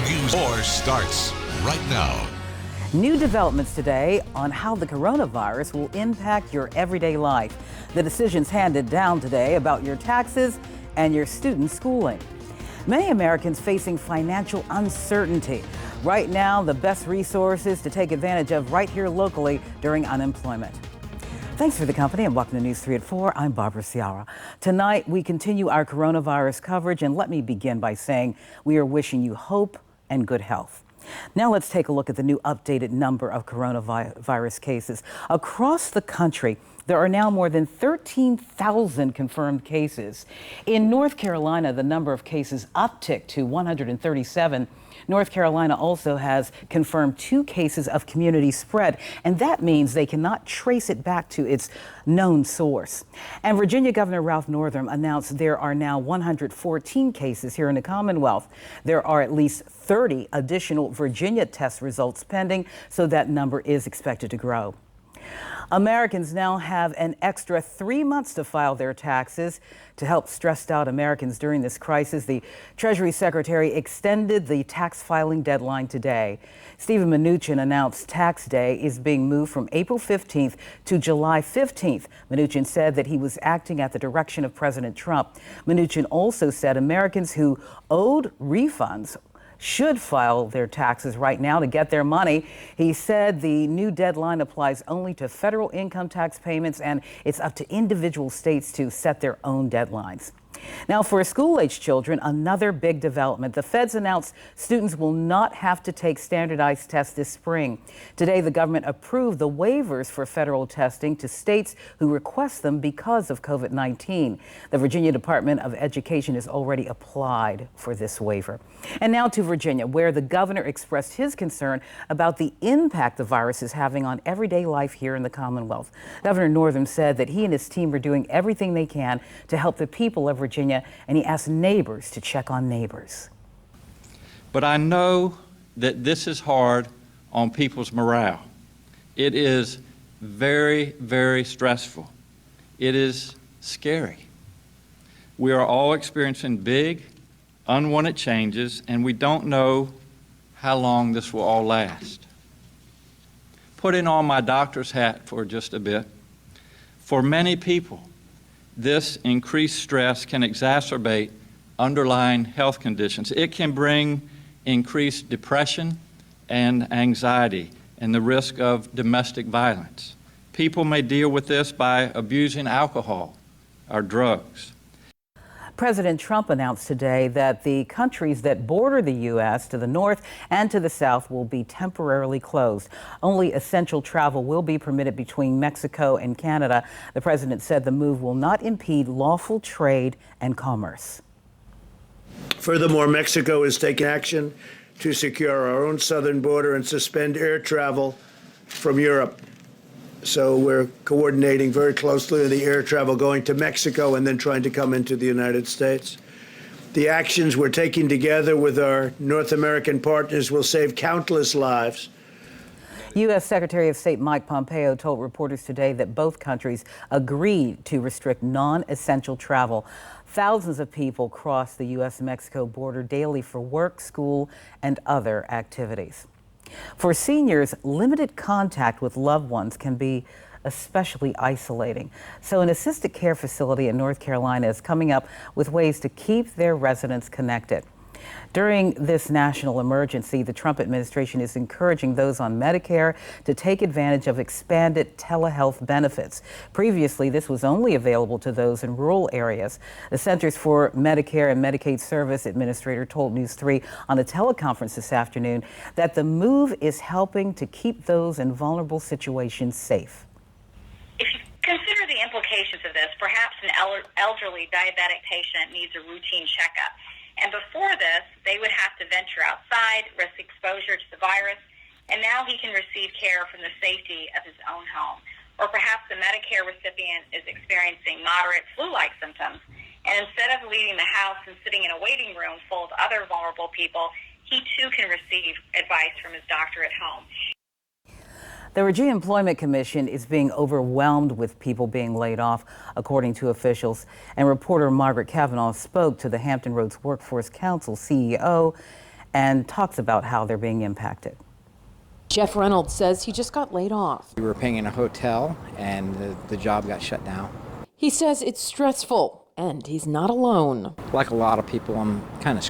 News 4 starts right now. New developments today on how the coronavirus will impact your everyday life. The decisions handed down today about your taxes and your student schooling. Many Americans facing financial uncertainty. Right now, the best resources to take advantage of right here locally during unemployment. Thanks for the company and welcome to News 3 at 4. I'm Barbara Ciara. Tonight, we continue our coronavirus coverage, and let me begin by saying we are wishing you hope and good health. Now let's take a look at the new updated number of coronavirus cases. Across the country, there are now more than 13,000 confirmed cases. In North Carolina, the number of cases upticked to 137. North Carolina also has confirmed 2 cases of community spread, and that means they cannot trace it back to its known source. And Virginia Governor Ralph Northam announced there are now 114 cases here in the Commonwealth. There are at least 30 additional Virginia test results pending, so that number is expected to grow. Americans now have an extra 3 months to file their taxes. To help stressed out Americans during this crisis, the Treasury Secretary extended the tax filing deadline today. Stephen Mnuchin announced tax day is being moved from April 15th to July 15th. Mnuchin said that he was acting at the direction of President Trump. Mnuchin also said Americans who owed refunds should file their taxes right now to get their money. He said the new deadline applies only to federal income tax payments, and it's up to individual states to set their own deadlines. Now, for school-age children, another big development. The feds announced students will not have to take standardized tests this spring. Today, the government approved the waivers for federal testing to states who request them because of COVID-19. The Virginia Department of Education has already applied for this waiver. And now to Virginia, where the governor expressed his concern about the impact the virus is having on everyday life here in the Commonwealth. Governor Northam said that he and his team are doing everything they can to help the people of Virginia, and he asked neighbors to check on neighbors. But I know that this is hard on people's morale. It is very, very stressful. It is scary. We are all experiencing big, unwanted changes, and we don't know how long this will all last. Putting on my doctor's hat for just a bit, for many people, this increased stress can exacerbate underlying health conditions. It can bring increased depression and anxiety and the risk of domestic violence. People may deal with this by abusing alcohol or drugs. President Trump announced today that the countries that border the U.S. to the north and to the south will be temporarily closed. Only essential travel will be permitted between Mexico and Canada. The president said the move will not impede lawful trade and commerce. Furthermore, Mexico is taking action to secure our own southern border and suspend air travel from Europe. So we're coordinating very closely the air travel going to Mexico and then trying to come into the United States. The actions we're taking together with our North American partners will save countless lives. U.S. Secretary of State Mike Pompeo told reporters today that both countries agreed to restrict non-essential travel. Thousands of people cross the U.S.-Mexico border daily for work, school, and other activities. For seniors, limited contact with loved ones can be especially isolating. So an assisted care facility in North Carolina is coming up with ways to keep their residents connected. During this national emergency, the Trump administration is encouraging those on Medicare to take advantage of expanded telehealth benefits. Previously, this was only available to those in rural areas. The Centers for Medicare and Medicaid Service Administrator told News 3 on a teleconference this afternoon that the move is helping to keep those in vulnerable situations safe. If you consider the implications of this, perhaps an elderly diabetic patient needs a routine checkup. And before this, they would have to venture outside, risk exposure to the virus, and now he can receive care from the safety of his own home. Or perhaps the Medicare recipient is experiencing moderate flu-like symptoms, and instead of leaving the house and sitting in a waiting room full of other vulnerable people, he too can receive advice from his doctor at home. The Virginia Employment Commission is being overwhelmed with people being laid off, according to officials. And reporter Margaret Kavanaugh spoke to the Hampton Roads Workforce Council CEO and talks about how they're being impacted. Jeff Reynolds says he just got laid off. We were paying in a hotel and the job got shut down. He says it's stressful and he's not alone. Like a lot of people, I'm kind of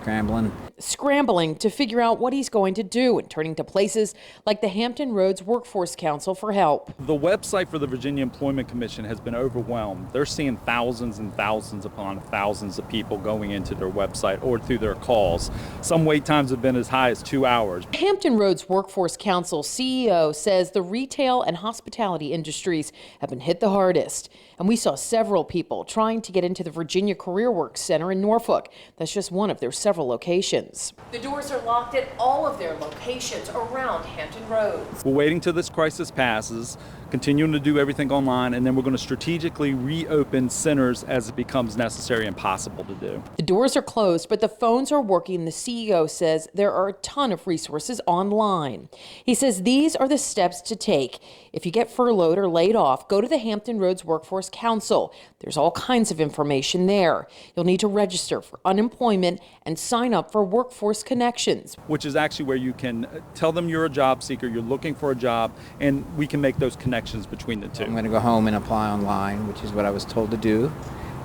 Scrambling to figure out what he's going to do and turning to places like the Hampton Roads Workforce Council for help. The website for the Virginia Employment Commission has been overwhelmed. They're seeing thousands and thousands upon thousands of people going into their website or through their calls. Some wait times have been as high as 2 hours. Hampton Roads Workforce Council CEO says the retail and hospitality industries have been hit the hardest. And we saw several people trying to get into the Virginia Career Works Center in Norfolk. That's just one of their several locations. The doors are locked at all of their locations around Hampton Roads. We're waiting till this crisis passes, continuing to do everything online, and then we're going to strategically reopen centers as it becomes necessary and possible to do. The doors are closed, but the phones are working. The CEO says there are a ton of resources online. He says these are the steps to take. If you get furloughed or laid off, go to the Hampton Roads Workforce Council. There's all kinds of information there. You'll need to register for unemployment and sign up for Workforce Connections, which is actually where you can tell them you're a job seeker, you're looking for a job, and we can make those connections between the two. I'm going to go home and apply online, which is what I was told to do,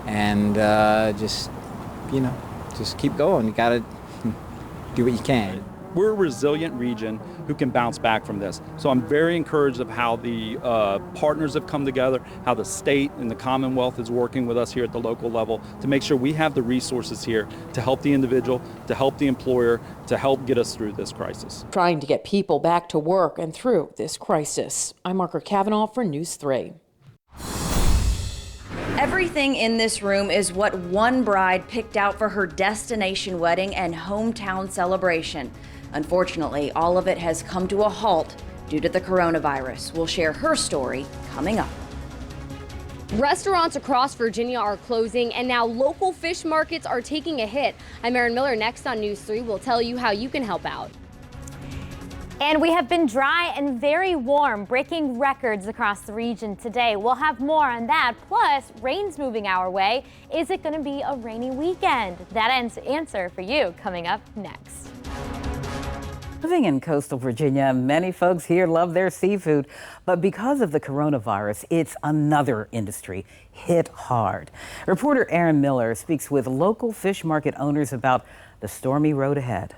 and just keep going. You got to do what you can. We're a resilient region who can bounce back from this. So I'm very encouraged of how the partners have come together, how the state and the Commonwealth is working with us here at the local level to make sure we have the resources here to help the individual, to help the employer, to help get us through this crisis. Trying to get people back to work and through this crisis. I'm Margaret Cavanaugh for News 3. Everything in this room is what one bride picked out for her destination wedding and hometown celebration. Unfortunately, all of it has come to a halt due to the coronavirus. We'll share her story coming up. Restaurants across Virginia are closing, and now local fish markets are taking a hit. I'm Erin Miller. Next on News 3, we'll tell you how you can help out. And we have been dry and very warm, breaking records across the region today. We'll have more on that. Plus, rain's moving our way. Is it going to be a rainy weekend? That answer for you coming up next. Living in coastal Virginia, many folks here love their seafood, but because of the coronavirus, it's another industry hit hard. Reporter Erin Miller speaks with local fish market owners about the stormy road ahead.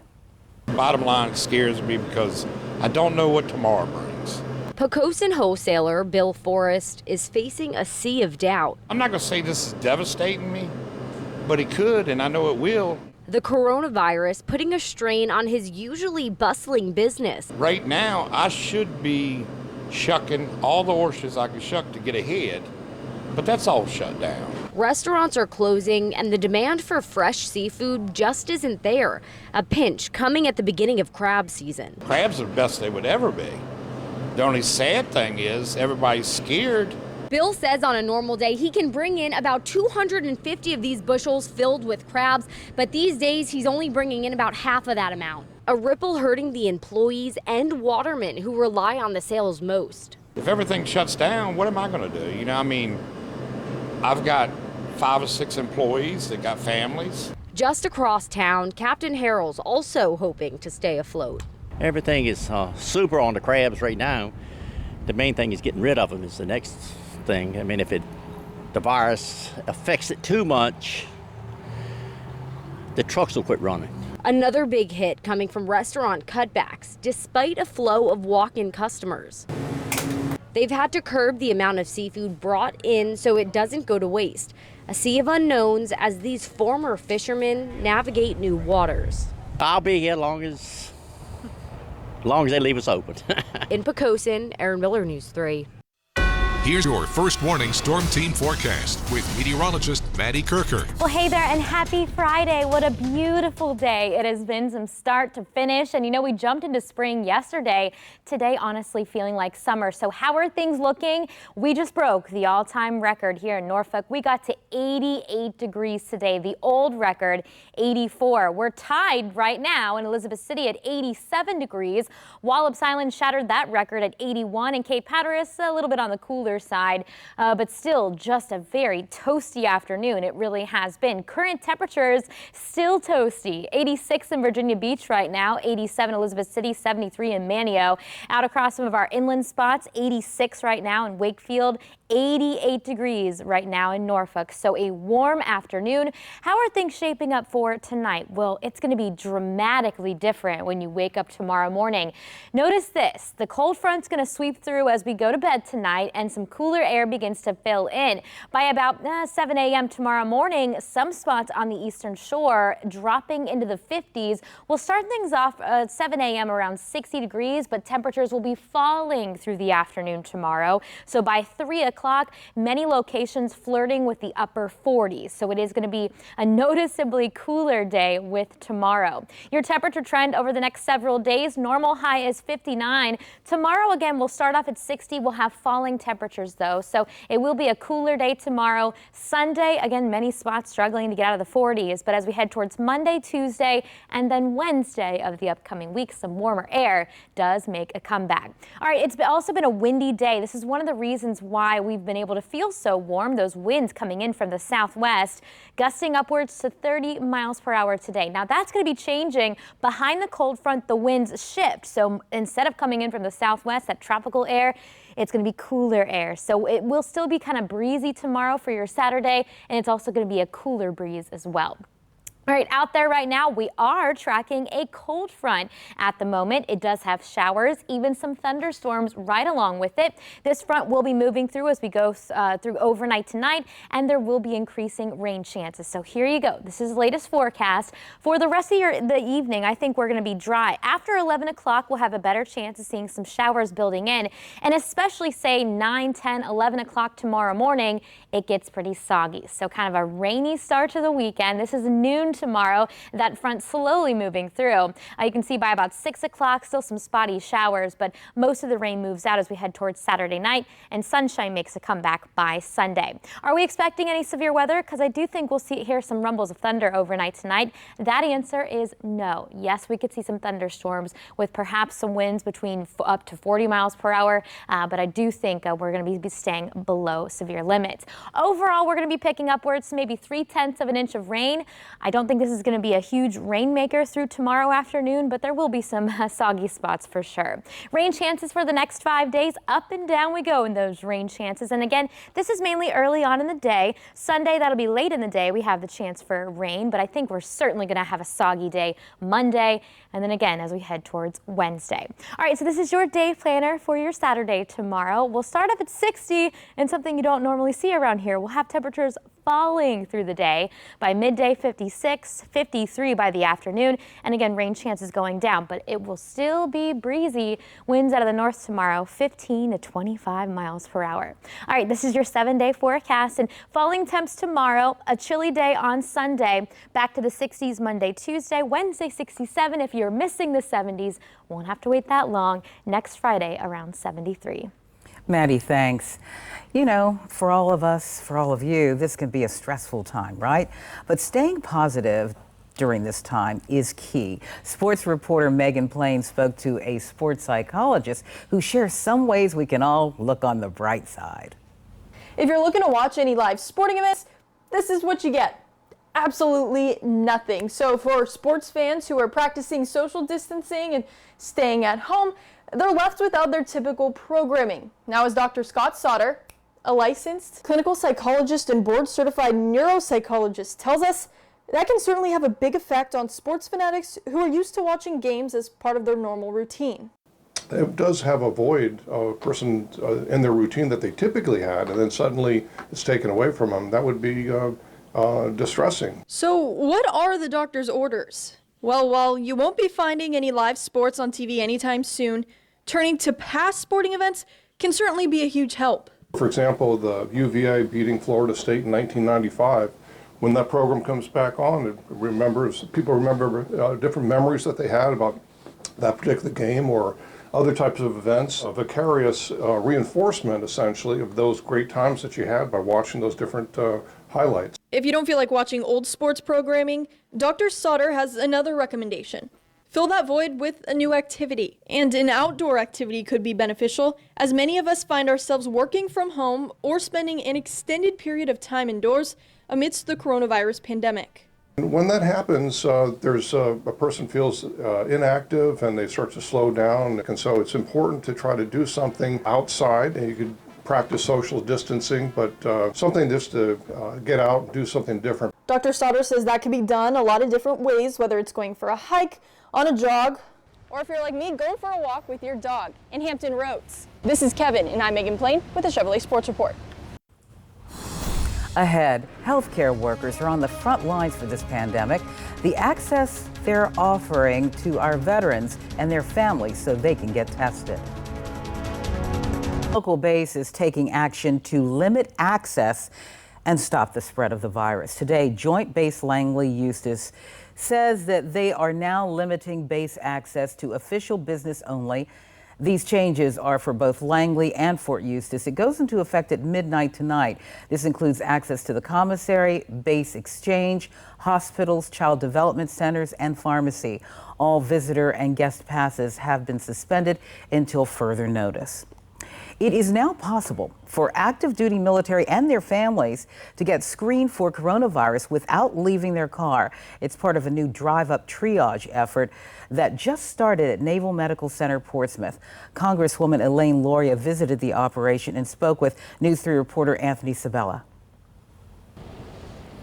Bottom line, it scares me because I don't know what tomorrow brings. Pocosin wholesaler Bill Forrest is facing a sea of doubt. I'm not going to say this is devastating me, but it could, and I know it will. The coronavirus putting a strain on his usually bustling business. Right now, I should be shucking all the oysters I can shuck to get ahead, but that's all shut down. Restaurants are closing, and the demand for fresh seafood just isn't there. A pinch coming at the beginning of crab season. Crabs are the best they would ever be. The only sad thing is everybody's scared. Bill says on a normal day he can bring in about 250 of these bushels filled with crabs, but these days he's only bringing in about half of that amount. A ripple hurting the employees and watermen who rely on the sales most. If everything shuts down, what am I going to do? You know, I mean, I've got 5 or 6 employees that got families. Just across town, Captain Harold's also hoping to stay afloat. Everything is super on the crabs right now. The main thing is getting rid of them is the next thing. I mean, if the virus affects it too much, the trucks will quit running. Another big hit coming from restaurant cutbacks, despite a flow of walk-in customers. They've had to curb the amount of seafood brought in so it doesn't go to waste. A sea of unknowns as these former fishermen navigate new waters. I'll be here long as they leave us open. In Pocosin, Erin Miller, News 3. Here's your first warning storm team forecast with meteorologist Maddie Kirker. Well, hey there, and happy Friday. What a beautiful day it has been from start to finish. And you know, we jumped into spring yesterday. Today, honestly, feeling like summer. So how are things looking? We just broke the all-time record here in Norfolk. We got to 88 degrees today. The old record, 84. We're tied right now in Elizabeth City at 87 degrees. Wallops Island shattered that record at 81, and Cape Hatteras a little bit on the cooler cooler side, but still just a very toasty afternoon. It really has been. Current temperatures still toasty. 86 in Virginia Beach right now, 87 Elizabeth City, 73 in Manio. Out across some of our inland spots, 86 right now in Wakefield, 88 degrees right now in Norfolk. So a warm afternoon. How are things shaping up for tonight? Well, it's going to be dramatically different when you wake up tomorrow morning. Notice this. The cold front's going to sweep through as we go to bed tonight, and some cooler air begins to fill in. By about 7 a.m. tomorrow morning, some spots on the eastern shore dropping into the 50s. We'll start things off at 7 a.m. around 60 degrees, but temperatures will be falling through the afternoon tomorrow. So by 3 o'clock, many locations flirting with the upper 40s. So it is going to be a noticeably cooler day with tomorrow. Your temperature trend over the next several days, normal high is 59. Tomorrow again, we'll start off at 60. We'll have falling temperatures though, so it will be a cooler day tomorrow. Sunday, again, many spots struggling to get out of the 40s, but as we head towards Monday, Tuesday, and then Wednesday of the upcoming week, some warmer air does make a comeback. All right, it's also been a windy day. This is one of the reasons why we've been able to feel so warm. Those winds coming in from the southwest, gusting upwards to 30 miles per hour today. Now that's going to be changing. Behind the cold front, the winds shift. So instead of coming in from the southwest, that tropical air, it's going to be cooler air. So it will still be kind of breezy tomorrow for your Saturday, and it's also going to be a cooler breeze as well. All right, out there right now, we are tracking a cold front at the moment. It does have showers, even some thunderstorms right along with it. This front will be moving through as we go through overnight tonight, and there will be increasing rain chances. So here you go. This is the latest forecast. For the rest of the evening, I think we're going to be dry. After 11 o'clock, we'll have a better chance of seeing some showers building in, and especially say 9, 10, 11 o'clock tomorrow morning, it gets pretty soggy. So kind of a rainy start to the weekend. This is noon tomorrow, that front slowly moving through. You can see by about 6 o'clock, still some spotty showers, but most of the rain moves out as we head towards Saturday night, and sunshine makes a comeback by Sunday. Are we expecting any severe weather? Because I do think we'll hear some rumbles of thunder overnight tonight. That answer is no. Yes, we could see some thunderstorms with perhaps some winds between up to 40 miles per hour, but I do think we're going to be staying below severe limits. Overall, we're going to be picking upwards to maybe 3/10 of an inch of rain. I don't think this is going to be a huge rainmaker through tomorrow afternoon, but there will be some soggy spots for sure. Rain chances for the next 5 days, up and down we go in those rain chances. And again, this is mainly early on in the day. Sunday, that'll be late in the day. We have the chance for rain, but I think we're certainly going to have a soggy day Monday, and then again as we head towards Wednesday. All right, so this is your day planner for your Saturday tomorrow. We'll start up at 60, and something you don't normally see around here. We'll have temperatures falling through the day. By midday, 56, 53 by the afternoon, and again, rain chances going down, but it will still be breezy. Winds out of the north tomorrow, 15 to 25 miles per hour. All right, this is your 7-day forecast, and falling temps tomorrow, a chilly day on Sunday, back to the 60s Monday, Tuesday, Wednesday 67. If you're missing the 70s, won't have to wait that long. Next Friday, around 73. Maddie, thanks. You know, for all of us, for all of you, this can be a stressful time, right? But staying positive during this time is key. Sports reporter Megan Plain spoke to a sports psychologist who shares some ways we can all look on the bright side. If you're looking to watch any live sporting events, this is what you get. Absolutely nothing. So for sports fans who are practicing social distancing and staying at home, they're left without their typical programming. Now, as Dr. Scott Sauter, a licensed clinical psychologist and board-certified neuropsychologist, tells us, that can certainly have a big effect on sports fanatics who are used to watching games as part of their normal routine. It does have a void of a person in their routine that they typically had, and then suddenly it's taken away from them. That would be distressing. So what are the doctor's orders? Well, while you won't be finding any live sports on TV anytime soon, turning to past sporting events can certainly be a huge help. For example, the UVA beating Florida State in 1995. When that program comes back on, people remember different memories that they had about that particular game or other types of events, a vicarious reinforcement, essentially, of those great times that you had by watching those different highlights. If you don't feel like watching old sports programming, Dr. Sauter has another recommendation. Fill that void with a new activity. And an outdoor activity could be beneficial, as many of us find ourselves working from home or spending an extended period of time indoors amidst the coronavirus pandemic. When that happens, there's a person feels inactive and they start to slow down. And so it's important to try to do something outside. And you could practice social distancing, but something just to get out and do something different. Dr. Sauter says that can be done a lot of different ways, whether it's going for a hike, on a jog, or if you're like me, going for a walk with your dog in Hampton Roads. This is Kevin, and I'm Megan Plain with the Chevrolet Sports Report. Ahead, healthcare workers are on the front lines for this pandemic. The access they're offering to our veterans and their families so they can get tested. Local base is taking action to limit access and stop the spread of the virus. Today, Joint Base Langley Eustis says that they are now limiting base access to official business only. These changes are for both Langley and Fort Eustis. It goes into effect at midnight tonight. This includes access to the commissary, base exchange, hospitals, child development centers, and pharmacy. All visitor and guest passes have been suspended until further notice. It is now possible for active duty military and their families to get screened for coronavirus without leaving their car. It's part of a new drive-up triage effort that just started at Naval Medical Center, Portsmouth. Congresswoman Elaine Luria visited the operation and spoke with News 3 reporter Anthony Sabella.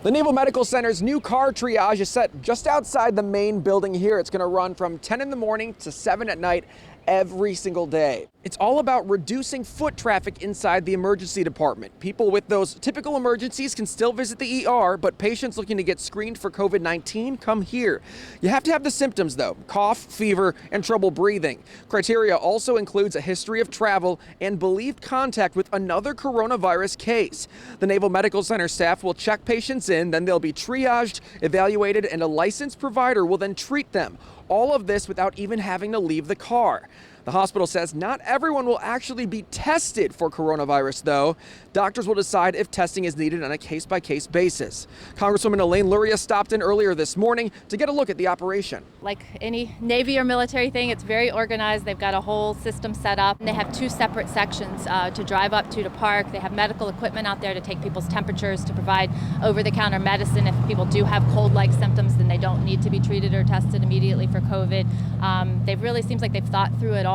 The Naval Medical Center's new car triage is set just outside the main building here. It's going to run from 10 in the morning to 7 at night every single day. It's all about reducing foot traffic inside the emergency department. People with those typical emergencies can still visit the ER, but patients looking to get screened for COVID-19 come here. You have to have the symptoms though: cough, fever, and trouble breathing. Criteria also includes a history of travel and believed contact with another coronavirus case. The Naval Medical Center staff will check patients in, then they'll be triaged, evaluated, and a licensed provider will then treat them. All of this without even having to leave the car. The hospital says not everyone will actually be tested for coronavirus, though. Doctors will decide if testing is needed on a case-by-case basis. Congresswoman Elaine Luria stopped in earlier this morning to get a look at the operation. Like any Navy or military thing, it's very organized. They've got a whole system set up. They have 2 separate sections to drive up to park. They have medical equipment out there to take people's temperatures, to provide over-the-counter medicine. If people do have cold-like symptoms, then they don't need to be treated or tested immediately for COVID. They really seems like they've thought through it all.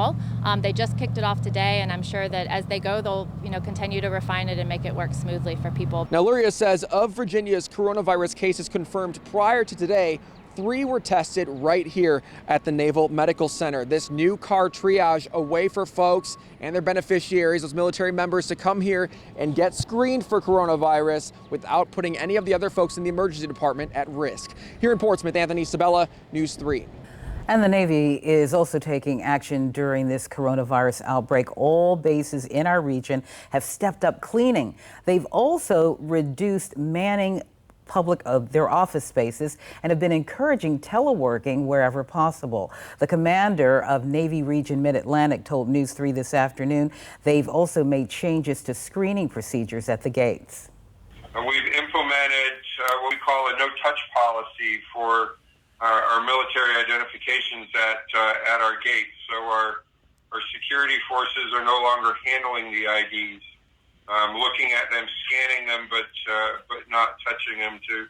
They just kicked it off today, and I'm sure that as they go, they'll continue to refine it and make it work smoothly for people. Now, Luria says of Virginia's coronavirus cases confirmed prior to today, 3 were tested right here at the Naval Medical Center. This new car triage, a way for folks and their beneficiaries, those military members, to come here and get screened for coronavirus without putting any of the other folks in the emergency department at risk. Here in Portsmouth, Anthony Sabella, News 3. And the Navy is also taking action during this coronavirus outbreak. All bases in our region have stepped up cleaning. They've also reduced manning public of their office spaces and have been encouraging teleworking wherever possible. The commander of Navy Region Mid-Atlantic told News 3 this afternoon they've also made changes to screening procedures at the gates. We've implemented what we call a no-touch policy for our military identifications at our gates. So our security forces are no longer handling the IDs, looking at them, scanning them, but not touching them to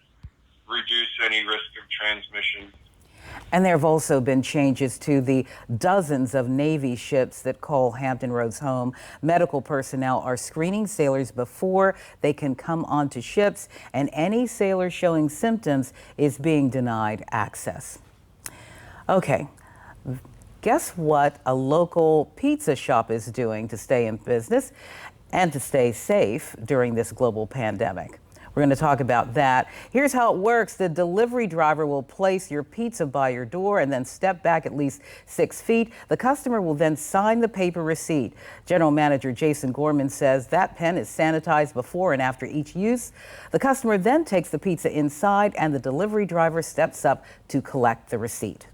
reduce any risk of transmission. And there have also been changes to the dozens of Navy ships that call Hampton Roads home. Medical personnel are screening sailors before they can come onto ships, and any sailor showing symptoms is being denied access. Okay, guess what a local pizza shop is doing to stay in business and to stay safe during this global pandemic? We're going to talk about that. Here's how it works. The delivery driver will place your pizza by your door and then step back at least 6 feet. The customer will then sign the paper receipt. General Manager Jason Gorman says that pen is sanitized before and after each use. The customer then takes the pizza inside and the delivery driver steps up to collect the receipt.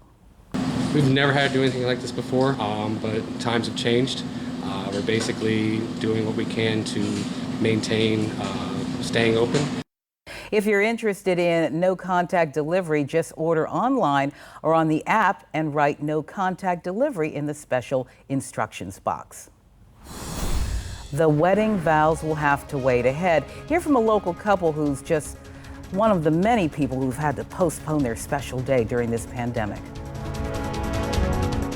We've never had to do anything like this before, but times have changed. We're basically doing what we can to maintain staying open. If you're interested in no contact delivery, just order online or on the app and write no contact delivery in the special instructions box. The wedding vows will have to wait ahead. Hear from a local couple who's just one of the many people who've had to postpone their special day during this pandemic.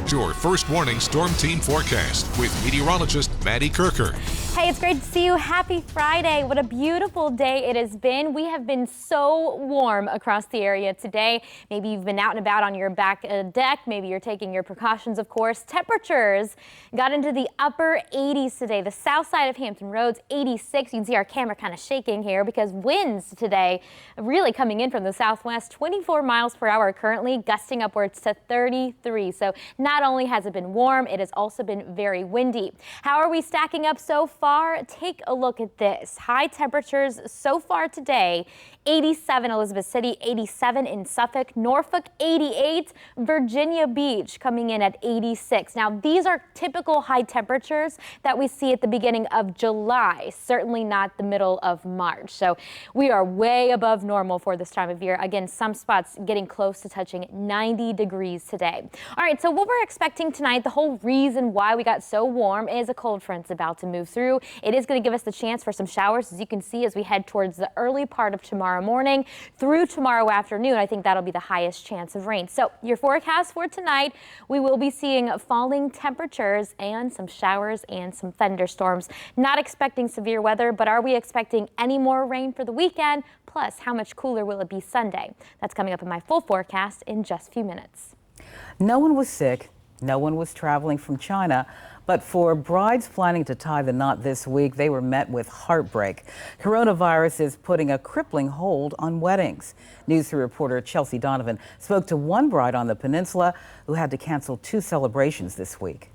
Your first warning storm team forecast with meteorologist Maddie Kirker. Hey, it's great to see you. Happy Friday. What a beautiful day it has been. We have been so warm across the area today. Maybe you've been out and about on your back deck. Maybe you're taking your precautions, of course. Temperatures got into the upper 80s today. The south side of Hampton Roads, 86. You can see our camera kind of shaking here because winds today really coming in from the southwest, 24 miles per hour currently, gusting upwards to 33. So not only has it been warm, it has also been very windy. How are we stacking up so far? Take a look at this. High temperatures so far today. 87 Elizabeth City, 87 in Suffolk, Norfolk 88, Virginia Beach coming in at 86. Now these are typical high temperatures that we see at the beginning of July, certainly not the middle of March. So we are way above normal for this time of year. Again, some spots getting close to touching 90 degrees today. All right, so what we're expecting tonight, the whole reason why we got so warm is a cold front's about to move through. It is going to give us the chance for some showers, as you can see, as we head towards the early part of tomorrow morning through tomorrow afternoon. I think that'll be the highest chance of rain. So your forecast for tonight, we will be seeing falling temperatures and some showers and some thunderstorms. Not expecting severe weather, but are we expecting any more rain for the weekend? Plus, how much cooler will it be Sunday? That's coming up in my full forecast in just a few minutes. No one was sick. No one was traveling from China. But for brides planning to tie the knot this week, they were met with heartbreak. Coronavirus is putting a crippling hold on weddings. News 3 reporter Chelsea Donovan spoke to one bride on the peninsula who had to cancel 2 celebrations this week.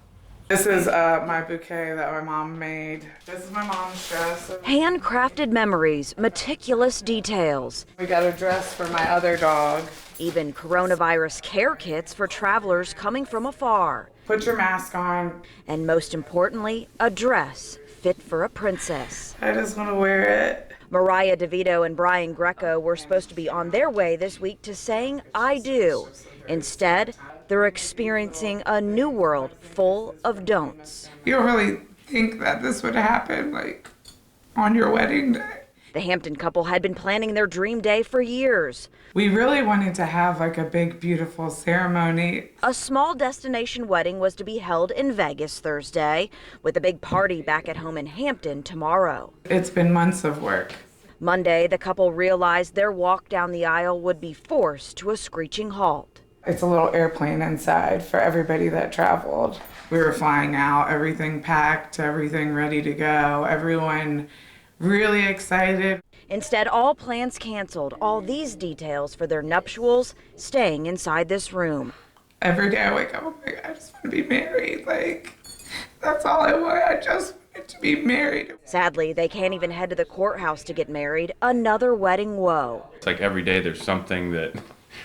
This is my bouquet that my mom made. This is my mom's dress. Handcrafted memories, meticulous details. We got a dress for my other dog. Even coronavirus care kits for travelers coming from afar. Put your mask on. And most importantly, a dress fit for a princess. I just want to wear it. Mariah DeVito and Brian Greco were supposed to be on their way this week to saying I do. Instead, they're experiencing a new world full of don'ts. You don't really think that this would happen, like, on your wedding day. The Hampton couple had been planning their dream day for years. We really wanted to have like a big, beautiful ceremony. A small destination wedding was to be held in Vegas Thursday, with a big party back at home in Hampton tomorrow. It's been months of work. Monday, the couple realized their walk down the aisle would be forced to a screeching halt. It's a little airplane inside for everybody that traveled. We were flying out, everything packed, everything ready to go, everyone really excited. Instead, all plans canceled, all these details for their nuptials staying inside this room. Every day I wake up, I'm like, I just want to be married. Like, that's all I want. I just want to be married. Sadly, they can't even head to the courthouse to get married. Another wedding woe. It's like every day there's something that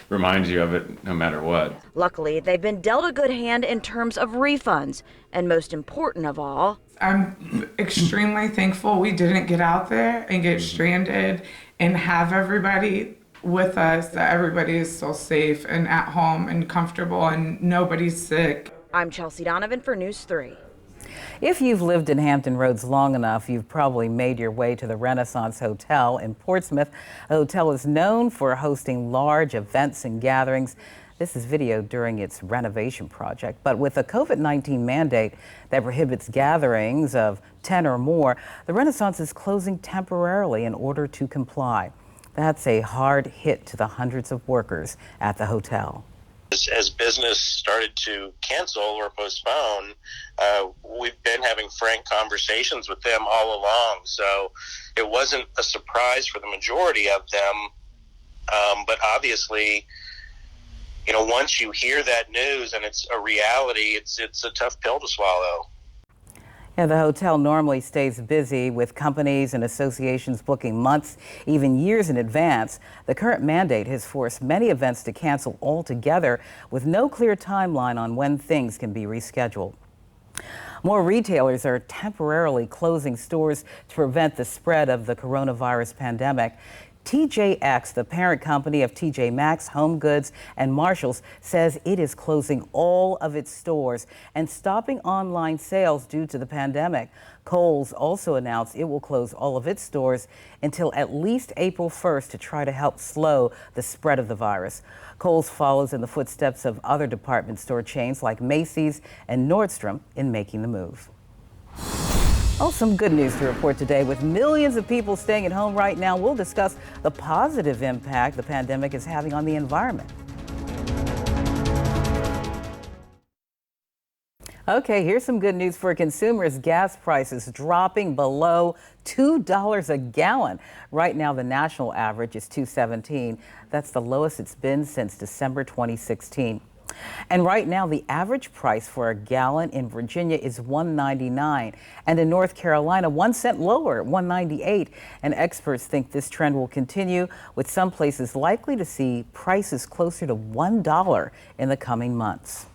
reminds you of it no matter what. Luckily, they've been dealt a good hand in terms of refunds, and most important of all, I'm extremely thankful we didn't get out there and get stranded and have everybody with us, that everybody is still safe and at home and comfortable and nobody's sick. I'm Chelsea Donovan for News 3. If you've lived in Hampton Roads long enough, you've probably made your way to the Renaissance Hotel in Portsmouth. The hotel is known for hosting large events and gatherings. This is video during its renovation project. But with a COVID-19 mandate that prohibits gatherings of 10 or more, the Renaissance is closing temporarily in order to comply. That's a hard hit to the hundreds of workers at the hotel. As business started to cancel or postpone, we've been having frank conversations with them all along. So it wasn't a surprise for the majority of them. But obviously, you know, once you hear that news and it's a reality, it's a tough pill to swallow. Yeah, the hotel normally stays busy with companies and associations booking months, even years in advance. The current mandate has forced many events to cancel altogether with no clear timeline on when things can be rescheduled. More retailers are temporarily closing stores to prevent the spread of the coronavirus pandemic. TJX, the parent company of TJ Maxx, Home Goods, and Marshalls, says it is closing all of its stores and stopping online sales due to the pandemic. Kohl's also announced it will close all of its stores until at least April 1st to try to help slow the spread of the virus. Kohl's follows in the footsteps of other department store chains like Macy's and Nordstrom in making the move. Oh, some good news to report today. With millions of people staying at home right now, we'll discuss the positive impact the pandemic is having on the environment. Okay, here's some good news for consumers. Gas prices dropping below $2 a gallon. Right now, the national average is $2.17. That's the lowest it's been since December 2016. And right now, the average price for a gallon in Virginia is $1.99, and in North Carolina, 1 cent lower, $1.98. And experts think this trend will continue, with some places likely to see prices closer to $1 in the coming months.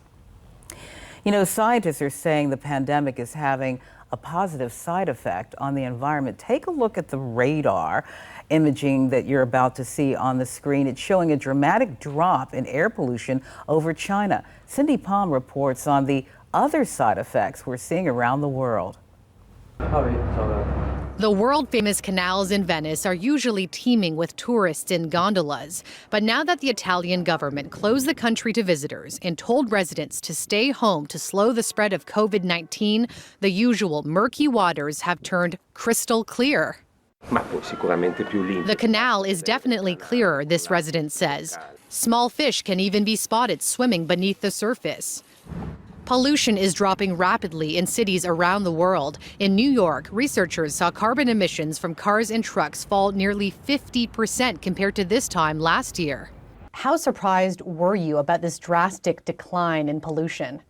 You know, scientists are saying the pandemic is having a positive side effect on the environment. Take a look at the radar imaging that you're about to see on the screen. It's showing a dramatic drop in air pollution over China. Cindy Palm reports on the other side effects we're seeing around the world. The world-famous canals in Venice are usually teeming with tourists in gondolas. But now that the Italian government closed the country to visitors and told residents to stay home to slow the spread of COVID-19, the usual murky waters have turned crystal clear. The canal is definitely clearer, this resident says. Small fish can even be spotted swimming beneath the surface. Pollution is dropping rapidly in cities around the world. In New York, researchers saw carbon emissions from cars and trucks fall nearly 50% compared to this time last year. How surprised were you about this drastic decline in pollution?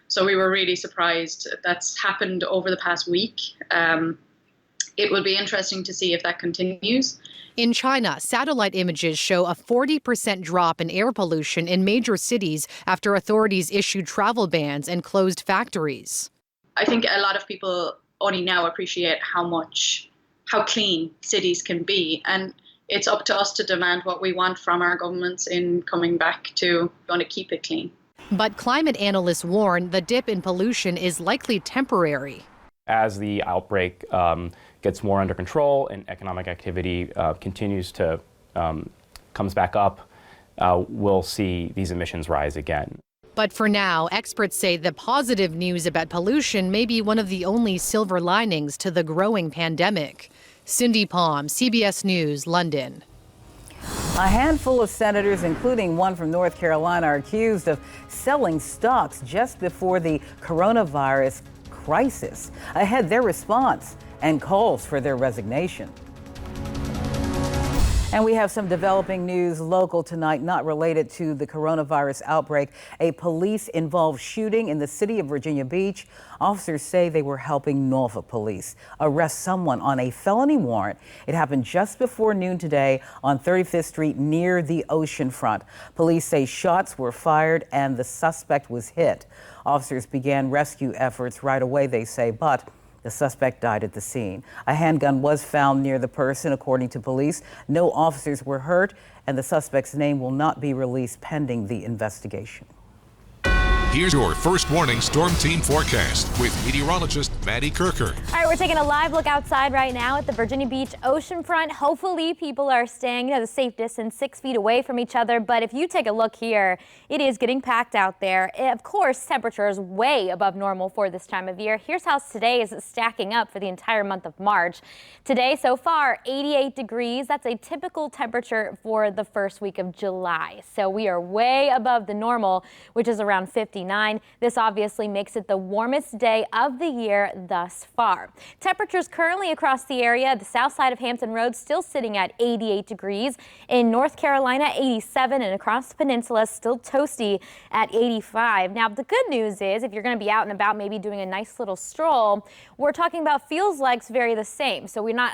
So we were really surprised. That's happened over the past week. It will be interesting to see if that continues. In China, satellite images show a 40% drop in air pollution in major cities after authorities issued travel bans and closed factories. I think a lot of people only now appreciate how clean cities can be. And it's up to us to demand what we want from our governments in coming back to want to keep it clean. But climate analysts warn the dip in pollution is likely temporary. As the outbreak gets more under control and economic activity continues to comes back up, we'll see these emissions rise again. But for now, experts say the positive news about pollution may be one of the only silver linings to the growing pandemic. Cindy Palm, CBS News, London. A handful of senators, including one from North Carolina, are accused of selling stocks just before the coronavirus crisis. Ahead, their response and calls for their resignation. And we have some developing news local tonight, not related to the coronavirus outbreak. A police-involved shooting in the city of Virginia Beach. Officers say they were helping Norfolk police arrest someone on a felony warrant. It happened just before noon today on 35th Street near the oceanfront. Police say shots were fired and the suspect was hit. Officers began rescue efforts right away, they say, but the suspect died at the scene. A handgun was found near the person, according to police. No officers were hurt, and the suspect's name will not be released pending the investigation. Here's your first warning storm team forecast with meteorologist Maddie Kirker. All right, we're taking a live look outside right now at the Virginia Beach oceanfront. Hopefully people are staying at a safe distance, 6 feet away from each other. But if you take a look here, it is getting packed out there. Of course, temperatures way above normal for this time of year. Here's how today is stacking up for the entire month of March. Today so far, 88 degrees. That's a typical temperature for the first week of July. So we are way above the normal, which is around 59. This obviously makes it the warmest day of the year thus far. Temperatures currently across the area, the south side of Hampton Roads still sitting at 88 degrees. In North Carolina, 87, and across the peninsula, still toasty at 85. Now, the good news is if you're going to be out and about, maybe doing a nice little stroll, we're talking about feels likes vary the same. So we don't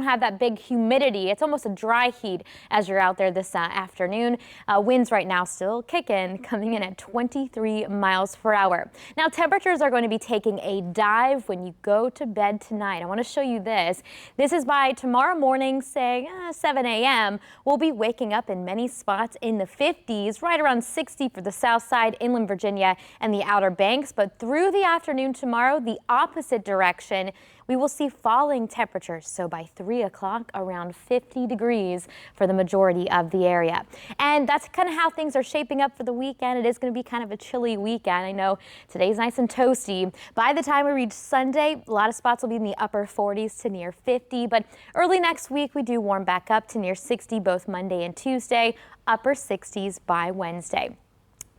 have that big humidity. It's almost a dry heat as you're out there this afternoon. Winds right now still kicking, coming in at 23 83 miles per hour. Now, temperatures are going to be taking a dive when you go to bed tonight. I want to show you this. This is by tomorrow morning, say 7 a.m. We'll be waking up in many spots in the 50s, right around 60 for the south side, inland Virginia, and the Outer Banks. But through the afternoon tomorrow, the opposite direction, we will see falling temperatures. So by 3 o'clock, around 50 degrees for the majority of the area. And that's kind of how things are shaping up for the weekend. It is going to be kind of a chilly weekend. I know today's nice and toasty. By the time we reach Sunday, a lot of spots will be in the upper 40s to near 50. But early next week, we do warm back up to near 60 both Monday and Tuesday, upper 60s by Wednesday.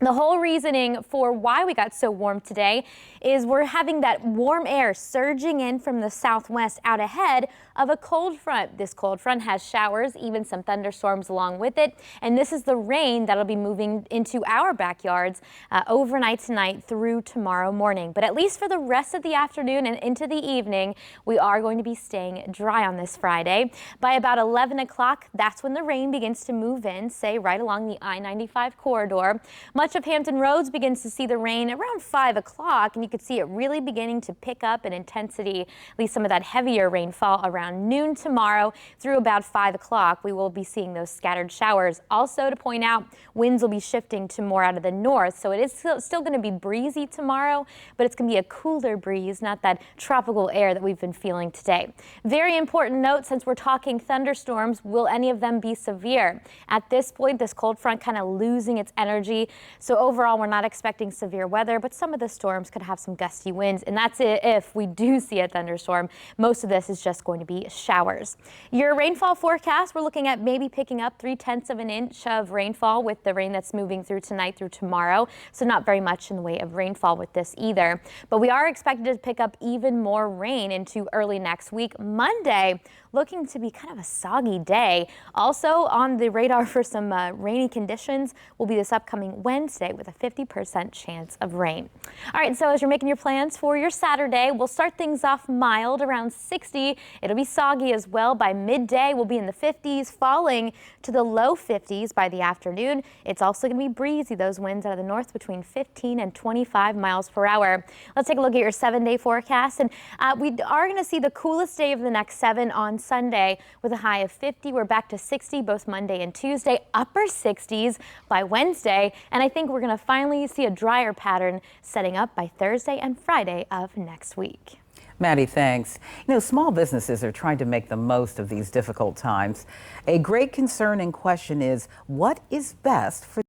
The whole reasoning for why we got so warm today is we're having that warm air surging in from the southwest out ahead of a cold front. This cold front has showers, even some thunderstorms along with it. And this is the rain that'll be moving into our backyards overnight tonight through tomorrow morning. But at least for the rest of the afternoon and into the evening, we are going to be staying dry on this Friday. By about 11 o'clock, that's when the rain begins to move in, say right along the I-95 corridor. Much of Hampton Roads begins to see the rain around 5 o'clock, and you can see it really beginning to pick up in intensity, at least some of that heavier rainfall around noon tomorrow through about 5 o'clock. We will be seeing those scattered showers. Also to point out, winds will be shifting to more out of the north, so it is still going to be breezy tomorrow, but it's going to be a cooler breeze, not that tropical air that we've been feeling today. Very important note, since we're talking thunderstorms, will any of them be severe? At this point, this cold front kind of losing its energy. So overall, we're not expecting severe weather, but some of the storms could have some gusty winds, and that's it if we do see a thunderstorm. Most of this is just going to be showers. Your rainfall forecast, we're looking at maybe picking up 3/10 of an inch of rainfall with the rain that's moving through tonight through tomorrow. So not very much in the way of rainfall with this either. But we are expected to pick up even more rain into early next week. Monday, looking to be kind of a soggy day. Also on the radar for some rainy conditions will be this upcoming Wednesday with a 50% chance of rain. All right, so as you're making your plans for your Saturday, we'll start things off mild around 60. It'll be soggy as well. By midday, we'll be in the 50s, falling to the low 50s by the afternoon. It's also going to be breezy, those winds out of the north between 15 and 25 miles per hour. Let's take a look at your 7-day forecast. And we are going to see the coolest day of the next 7 on Sunday with a high of 50. We're back to 60 both Monday and Tuesday, upper 60s by Wednesday. And I think we're going to finally see a drier pattern setting up by Thursday and Friday of next week. Maddie, thanks. You know, small businesses are trying to make the most of these difficult times. A great concern and question is, what is best for